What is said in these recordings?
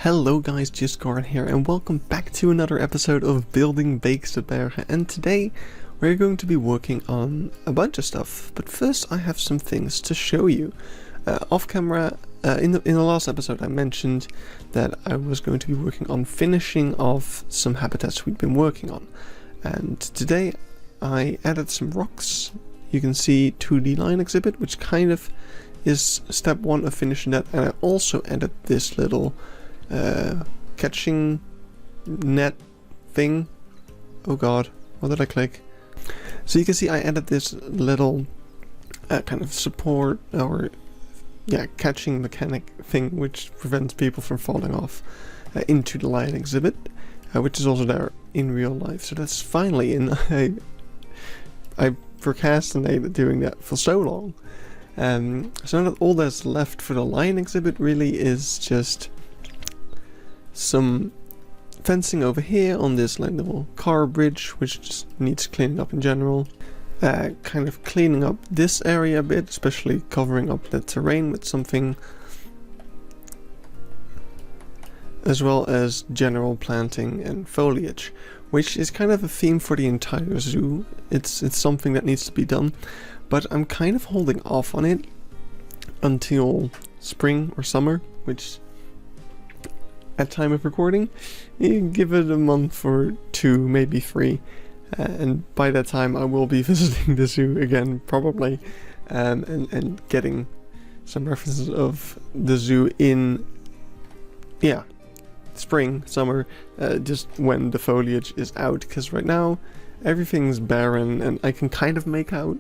Hello guys, just Gordon here and welcome back to another episode of Building Beekse Bergen, and today we're going to be working on a bunch of stuff, but first I have some things to show you. Off camera, in the last episode I mentioned that I was going to be working on finishing off some habitats we've been working on, and today I added some rocks. You can see 2D line exhibit, which kind of is step one of finishing that, and I also added this little catching net thing. Oh god, what did I click? So you can see I added this little kind of support or catching mechanic thing which prevents people from falling off into the lion exhibit, which is also there in real life. So that's finally in. I procrastinated doing that for so long. So now that all that's left for the lion exhibit really is just some fencing over here on this like little car bridge, which just needs cleaning up in general. Kind of cleaning up this area a bit, especially covering up the terrain with something, as well as general planting and foliage, which is kind of a theme for the entire zoo. It's something that needs to be done, but I'm kind of holding off on it until spring or summer, which at time of recording, you give it a month or two, maybe three, and by that time I will be visiting the zoo again probably, and getting some references of the zoo in spring, summer, just when the foliage is out, because right now everything's barren and I can kind of make out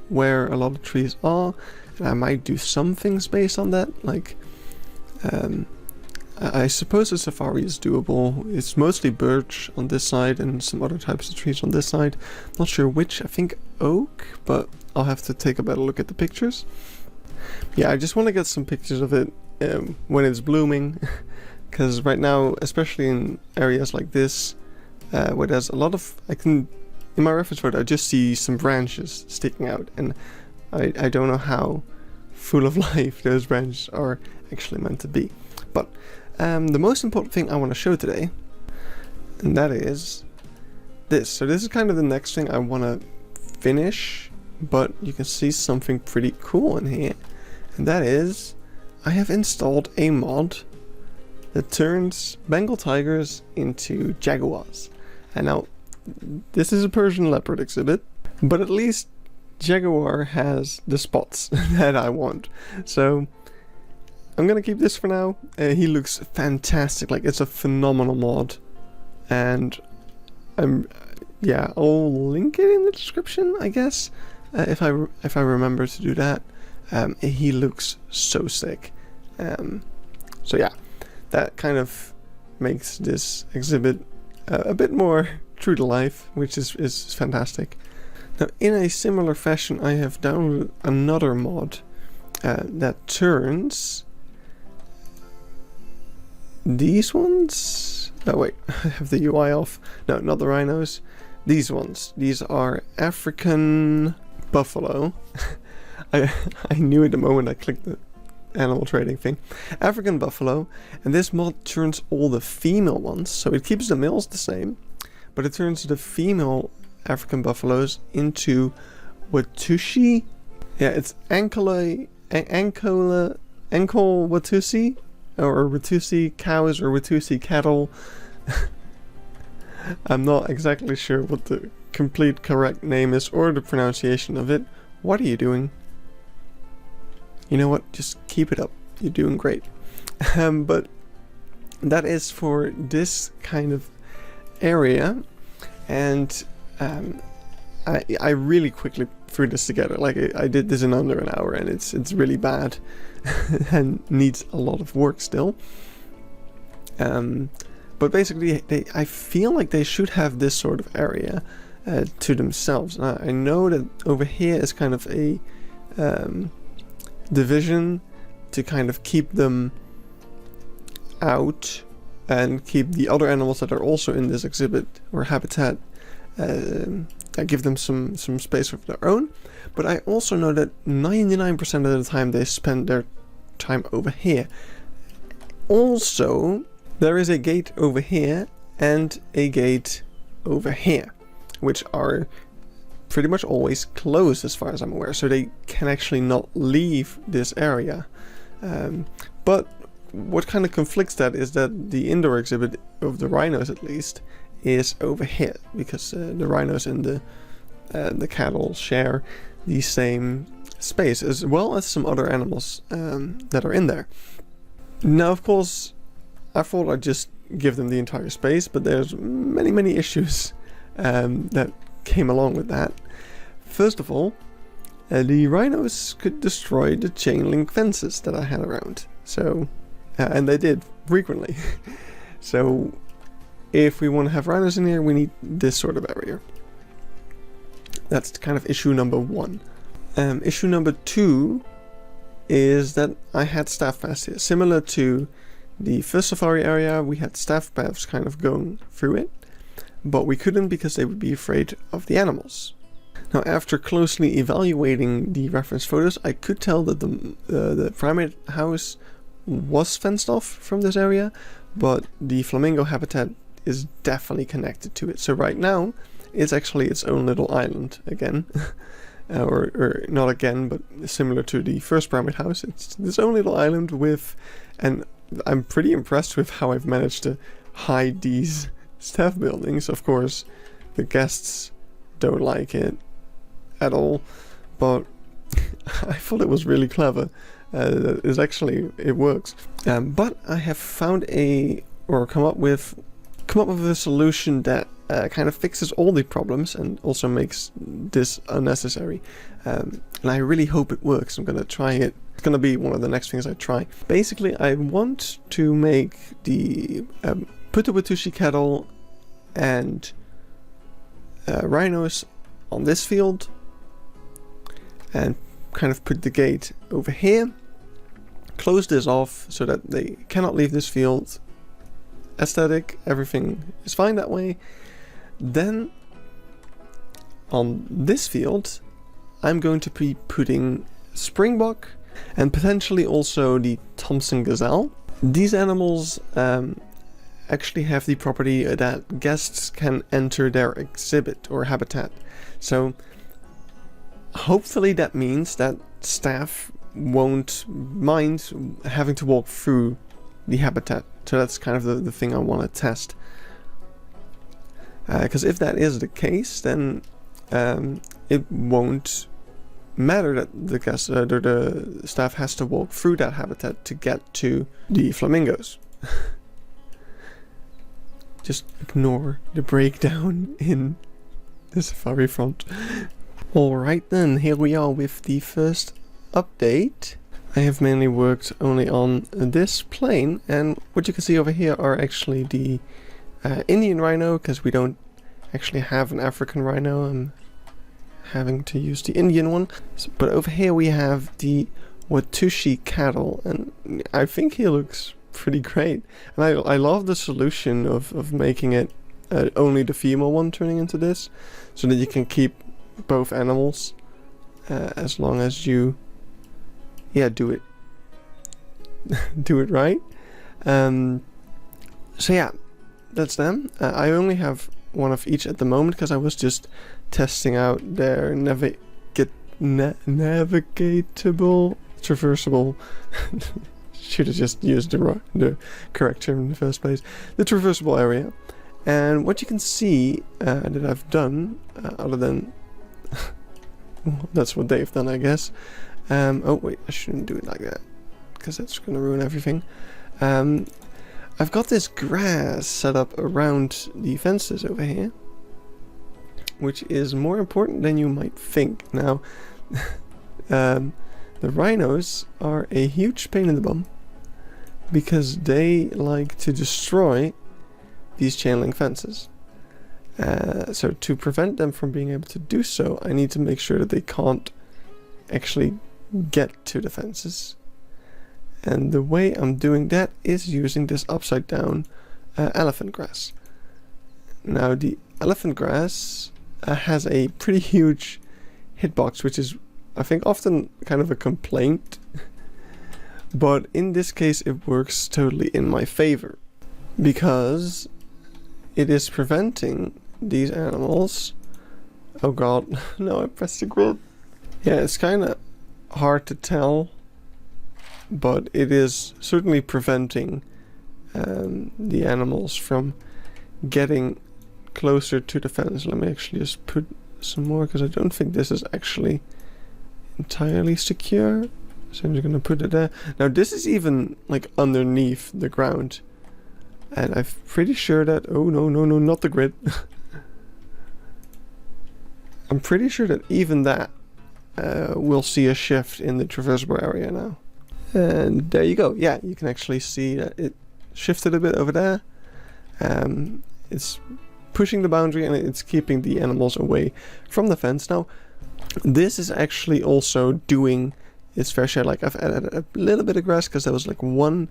where a lot of trees are, and I might do some things based on that, like I suppose a safari is doable. It's mostly birch on this side and some other types of trees on this side. Not sure which, I think oak, but I'll have to take a better look at the pictures. Yeah, I just want to get some pictures of it when it's blooming, because right now, especially in areas like this, where there's a lot of, in my reference photo, I just see some branches sticking out, and I don't know how full of life those branches are actually meant to be. But the most important thing I want to show today, and that is this. So this is kind of the next thing I want to finish, but you can see something pretty cool in here, and that is I have installed a mod that turns Bengal tigers into jaguars. And now this is a Persian leopard exhibit, but at least jaguar has the spots that I want. So I'm gonna keep this for now. He looks fantastic, like it's a phenomenal mod, and I'll link it in the description, I guess, if I remember to do that. He looks so sick. So yeah, that kind of makes this exhibit a bit more true to life, which is fantastic. Now, in a similar fashion, I have downloaded another mod that turns these ones. Oh wait, I have the UI off. No, not the rhinos. These ones. These are African buffalo. I knew it the moment I clicked the animal trading thing. African buffalo, and this mod turns all the female ones, so it keeps the males the same, but it turns the female African buffaloes into Watusi. Yeah, it's ankle Watusi, or Watusi cows, or Watusi cattle. I'm not exactly sure what the complete correct name is or the pronunciation of it. What are you doing? You know what? Just keep it up. You're doing great. But that is for this kind of area, and I really quickly threw this together. Like I did this in under an hour, and it's really bad and needs a lot of work still. But basically, I feel like they should have this sort of area to themselves. I know that over here is kind of a division to kind of keep them out and keep the other animals that are also in this exhibit or habitat, give them some space of their own. But I also know that 99% of the time they spend their time over here. Also, There is a gate over here and a gate over here, which are pretty much always closed as far as I'm aware, so they can actually not leave this area. But what kind of conflicts that is that the indoor exhibit of the rhinos, at least, is over here, because the rhinos and the cattle share the same space, as well as some other animals that are in there. Now, of course, I thought I'd just give them the entire space, but there's many issues that came along with that. First of all, the rhinos could destroy the chain link fences that I had around, so and they did frequently. So if we want to have rhinos in here, we need this sort of barrier. That's kind of issue number one. Issue number two is that I had staff paths here. Similar to the first safari area, we had staff paths kind of going through it, but we couldn't because they would be afraid of the animals. Now, after closely evaluating the reference photos, I could tell that the primate house was fenced off from this area, but the flamingo habitat is definitely connected to it. So right now, it's actually its own little island again. Or not again, but similar to the first primate house. It's this own little island with, and I'm pretty impressed with how I've managed to hide these staff buildings. Of course, the guests don't like it at all, but I thought it was really clever. It works. But I have found come up with a solution that kind of fixes all the problems and also makes this unnecessary. And I really hope it works. I'm gonna try it. It's gonna be one of the next things I try. Basically, I want to make the Putu cattle and rhinos on this field, and kind of put the gate over here, close this off so that they cannot leave this field. Aesthetic, everything is fine that way. Then on this field, I'm going to be putting springbok and potentially also the Thompson gazelle. These animals actually have the property that guests can enter their exhibit or habitat. So hopefully that means that staff won't mind having to walk through the habitat. So that's kind of the thing I want to test. Because if that is the case, then it won't matter that the staff has to walk through that habitat to get to the flamingos. Just ignore the breakdown in the safari front. Alright then, here we are with the first update. I have mainly worked only on this plane, and what you can see over here are actually the Indian rhino, because we don't actually have an African rhino. I'm having to use the Indian one. But over here we have the Watushi cattle, and I think he looks pretty great. And I love the solution of making it only the female one turning into this, so that you can keep both animals as long as you do it do it right. So yeah, that's them. I only have one of each at the moment because I was just testing out their navigatable, traversable should have just used the correct term in the first place, the traversable area. And what you can see that I've done, other than that's what they've done, I guess. Oh wait, I shouldn't do it like that, because that's gonna ruin everything. I've got this grass set up around the fences over here, which is more important than you might think. Now, the rhinos are a huge pain in the bum, because they like to destroy these chain link fences. So to prevent them from being able to do so, I need to make sure that they can't actually get to the fences. And the way I'm doing that is using this upside down elephant grass. Now the elephant grass has a pretty huge hitbox, which is, I think, often kind of a complaint. But in this case it works totally in my favor. because it is preventing these animals. Oh god, no, I pressed the grid. Yeah, it's kind of hard to tell, but it is certainly preventing the animals from getting closer to the fence. Let me actually just put some more, because I don't think this is actually entirely secure. So I'm just gonna put it there. Now this is even like underneath the ground, and I'm pretty sure that, oh no, not the grid. I'm pretty sure that even that we'll see a shift in the traversable area now. And there you go. Yeah, you can actually see that it shifted a bit over there. It's pushing the boundary and it's keeping the animals away from the fence. Now, this is actually also doing its fair share. Like, I've added a little bit of grass because there was like one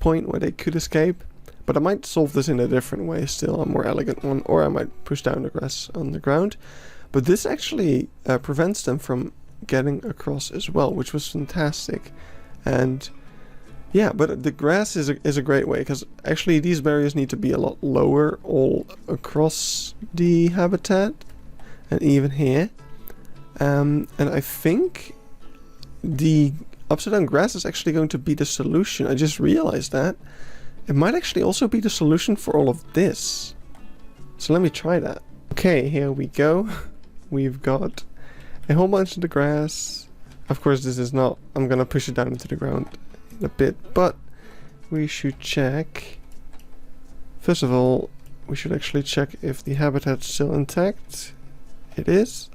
point where they could escape. But I might solve this in a different way still, a more elegant one, or I might push down the grass on the ground. But this actually prevents them from getting across as well, which was fantastic. And yeah, but the grass is a great way, because actually these barriers need to be a lot lower all across the habitat, and even here. And I think the upside down grass is actually going to be the solution. I just realized that. It might actually also be the solution for all of this. So let me try that. Okay, here we go. We've got a whole bunch of the grass. Of course, this is not... I'm gonna push it down into the ground in a bit, but we should check. First of all, we should actually check if the habitat's still intact. It is.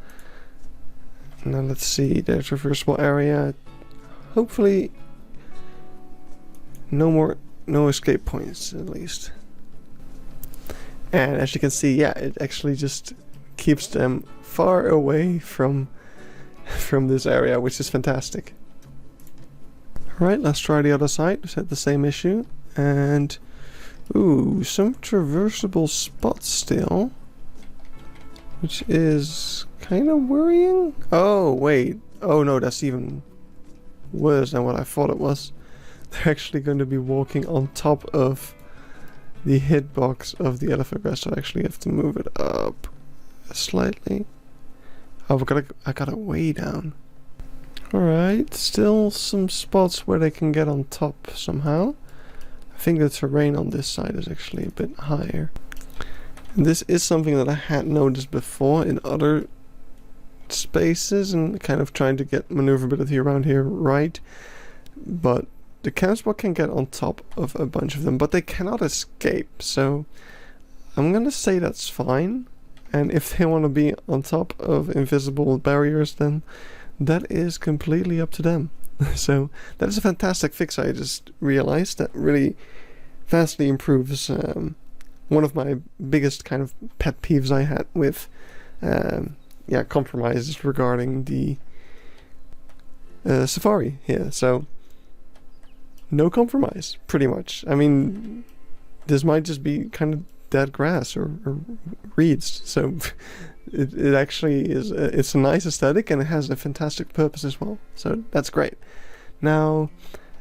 Now let's see the traversable area. Hopefully no escape points, at least. And as you can see, yeah, it actually just keeps them far away from this area, which is fantastic. Alright, let's try the other side. It's had the same issue. And ooh, some traversable spots still, which is kind of worrying. Oh wait, oh no, that's even worse than what I thought it was. They're actually going to be walking on top of the hitbox of the elephant grass, so I actually have to move it up slightly. Oh, I got it way down. Alright, still some spots where they can get on top somehow. I think the terrain on this side is actually a bit higher. And this is something that I had noticed before in other spaces, and kind of trying to get maneuverability around here right. But the camp spot can get on top of a bunch of them, but they cannot escape, so I'm gonna say that's fine. And if they want to be on top of invisible barriers, then that is completely up to them. So that is a fantastic fix. I just realized that really vastly improves one of my biggest kind of pet peeves I had with compromises regarding the safari here. So no compromise, pretty much. I mean, this might just be kind of dead grass or reeds, so it actually is it's a nice aesthetic, and it has a fantastic purpose as well, so that's great. Now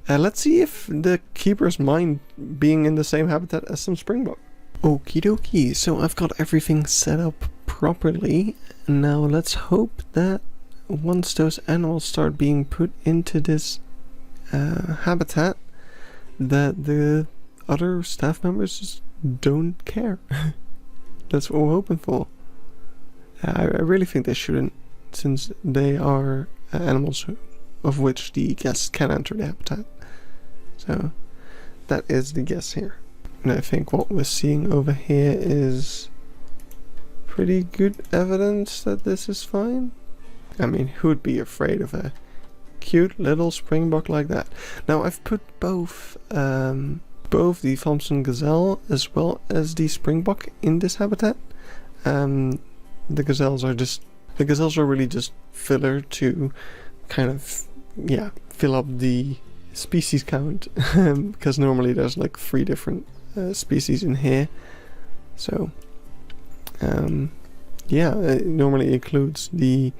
let's see if the keepers mind being in the same habitat as some springbok. Okie dokie, so I've got everything set up properly. Now let's hope that once those animals start being put into this habitat, that the other staff members just don't care. That's what we're hoping for. I really think they shouldn't, since they are animals of which the guests can enter the habitat. So that is the guess here. And I think what we're seeing over here is pretty good evidence that this is fine. I mean, who'd be afraid of a cute little springbok like that? Now I've put both the Thompson gazelle as well as the springbok in this habitat. The gazelles are really just filler to kind of fill up the species count, because normally there's like 3 different species in here. So it normally includes the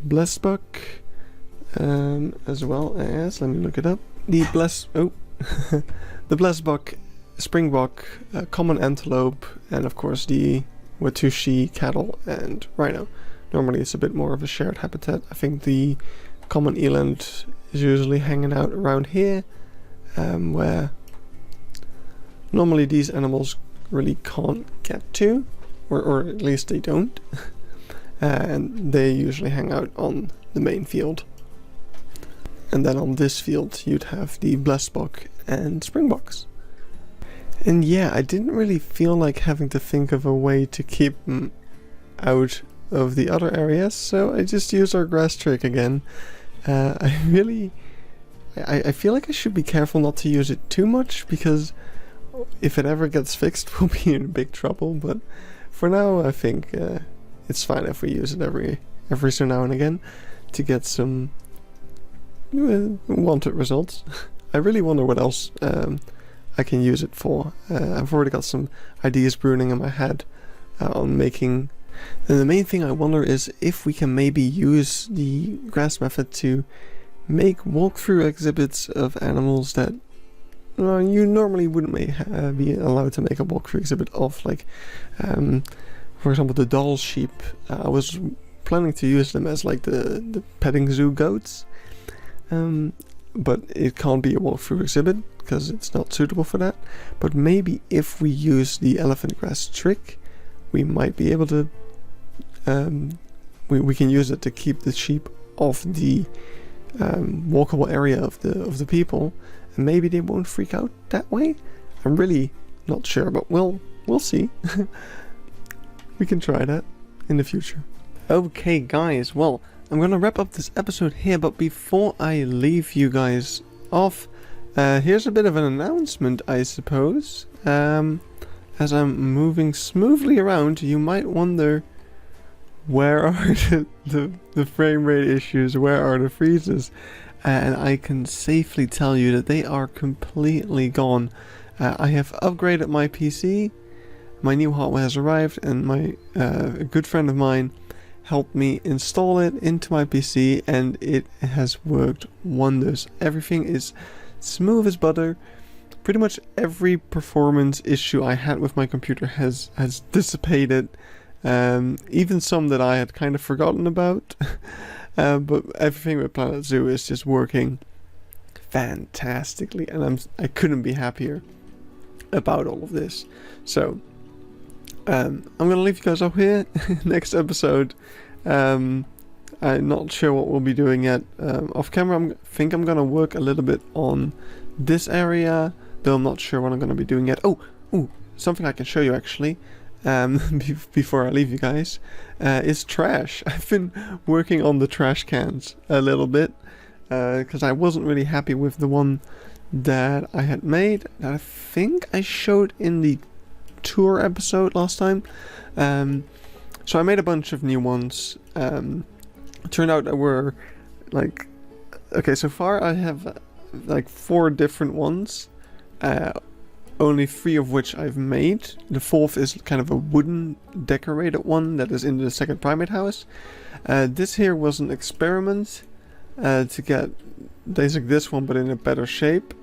blessbuck, as well as, let me look it up, the blessbuck springbok, common antelope, and of course the Watushi cattle and rhino. Normally it's a bit more of a shared habitat. I think the common eland is usually hanging out around here, where normally these animals really can't get to, or at least they don't. And they usually hang out on the main field. And then on this field you'd have the blesbok and springboks. And yeah, I didn't really feel like having to think of a way to keep them out of the other areas, so I just used our grass trick again. I feel like I should be careful not to use it too much, because if it ever gets fixed we'll be in big trouble, but for now I think it's fine if we use it every so now and again to get some wanted results. I really wonder what else I can use it for. I've already got some ideas brewing in my head on making. And the main thing I wonder is if we can maybe use the grass method to make walkthrough exhibits of animals that you normally wouldn't be allowed to make a walkthrough exhibit of, like for example the doll sheep. I was planning to use them as like the petting zoo goats, but it can't be a walkthrough exhibit because it's not suitable for that. But maybe if we use the elephant grass trick, we might be able to we can use it to keep the sheep off the walkable area of the people, and maybe they won't freak out that way. I'm really not sure, but we'll see. We can try that in the future. Okay guys, well, I'm gonna wrap up this episode here, but before I leave you guys off, here's a bit of an announcement, I suppose. As I'm moving smoothly around, you might wonder, where are the frame rate issues, where are the freezes? And I can safely tell you that they are completely gone. I have upgraded my PC, my new hardware has arrived, and a good friend of mine helped me install it into my PC, and it has worked wonders. Everything is smooth as butter. Pretty much every performance issue I had with my computer has dissipated, even some that I had kind of forgotten about. But everything with Planet Zoo is just working fantastically, and I couldn't be happier about all of this. So I'm gonna leave you guys up here. Next episode, I'm not sure what we'll be doing yet. Off camera, I think I'm gonna work a little bit on this area, though I'm not sure what I'm gonna be doing yet. Oh, something I can show you actually, before I leave you guys, is trash. I've been working on the trash cans a little bit, because I wasn't really happy with the one that I had made, that I think I showed in the tour episode last time. So I made a bunch of new ones. It turned out there were like, okay, so far I have like 4 different ones, only 3 of which I've made. The 4th is kind of a wooden decorated one that is in the second primate house. This here was an experiment to get basically this one but in a better shape,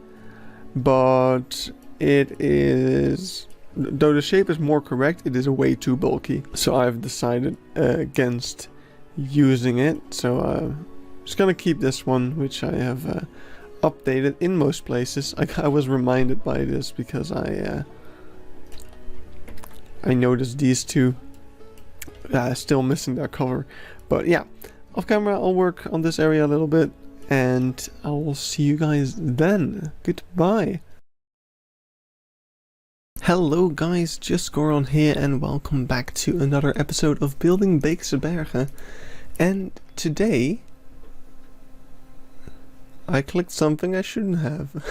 but it is, though the shape is more correct, it is way too bulky. So I've decided against using it. So I'm just gonna keep this one, which I have updated in most places. I was reminded by this because I noticed these two still missing their cover. But yeah, off camera I'll work on this area a little bit, and I will see you guys then. Goodbye. Hello guys, just Goron here, and welcome back to another episode of Building Beekse Bergen. And today I clicked something I shouldn't have.